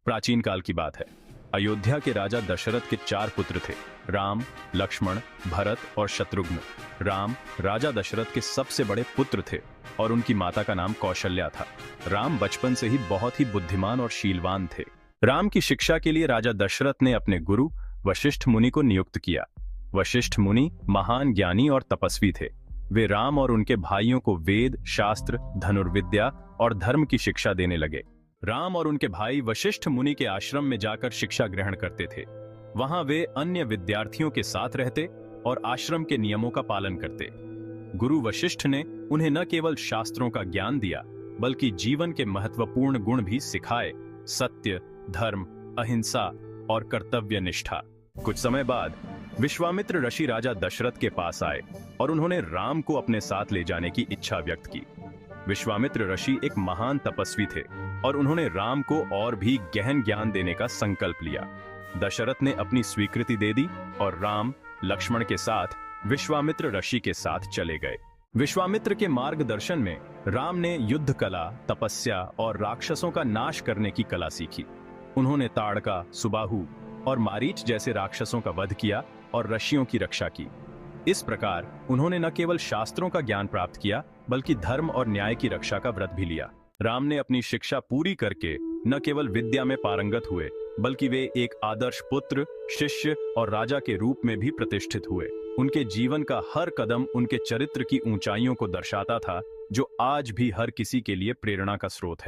प्राचीन काल की बात है। अयोध्या के राजा दशरथ के 4 पुत्र थे, राम, लक्ष्मण, भरत और शत्रुघ्न। राम राजा दशरथ के सबसे बड़े पुत्र थे और उनकी माता का नाम कौशल्या था। राम बचपन से ही बहुत ही बुद्धिमान और शीलवान थे। राम की शिक्षा के लिए राजा दशरथ ने अपने गुरु वशिष्ठ मुनि को नियुक्त किया। वशिष्ठ मुनि महान ज्ञानी और तपस्वी थे। वे राम और उनके भाइयों को वेद, शास्त्र, धनुर्विद्या और धर्म की शिक्षा देने लगे। राम और उनके भाई वशिष्ठ मुनि के आश्रम में जाकर शिक्षा ग्रहण करते थे। वहां वे अन्य विद्यार्थियों के साथ रहते और आश्रम के नियमों का पालन करते। गुरु वशिष्ठ ने उन्हें न केवल शास्त्रों का ज्ञान दिया, बल्कि जीवन के महत्वपूर्ण गुण भी सिखाए: सत्य, धर्म, अहिंसा और कर्तव्य निष्ठा। कुछ समय बाद विश्वामित्र ऋषि राजा दशरथ के पास आए और उन्होंने राम को अपने साथ ले जाने की इच्छा व्यक्त की। विश्वामित्र ऋषि एक महान तपस्वी थे और उन्होंने राम को और भी गहन ज्ञान देने का संकल्प लिया। दशरथ ने अपनी स्वीकृति दे दी और राम, लक्ष्मण के साथ विश्वामित्र ऋषि के साथ चले गए। विश्वामित्र के मार्गदर्शन में राम ने युद्ध कला, तपस्या और राक्षसों का नाश करने की कला सीखी। उन्होंने ताड़का, सुबाहु और मारीच जैसे राक्षसों का वध किया और ऋषियों की रक्षा की। इस प्रकार उन्होंने न केवल शास्त्रों का ज्ञान प्राप्त किया, बल्कि धर्म और न्याय की रक्षा का व्रत भी लिया। राम ने अपनी शिक्षा पूरी करके न केवल विद्या में पारंगत हुए, बल्कि वे एक आदर्श पुत्र, शिष्य और राजा के रूप में भी प्रतिष्ठित हुए। उनके जीवन का हर कदम उनके चरित्र की ऊंचाइयों को दर्शाता था, जो आज भी हर किसी के लिए प्रेरणा का स्रोत है।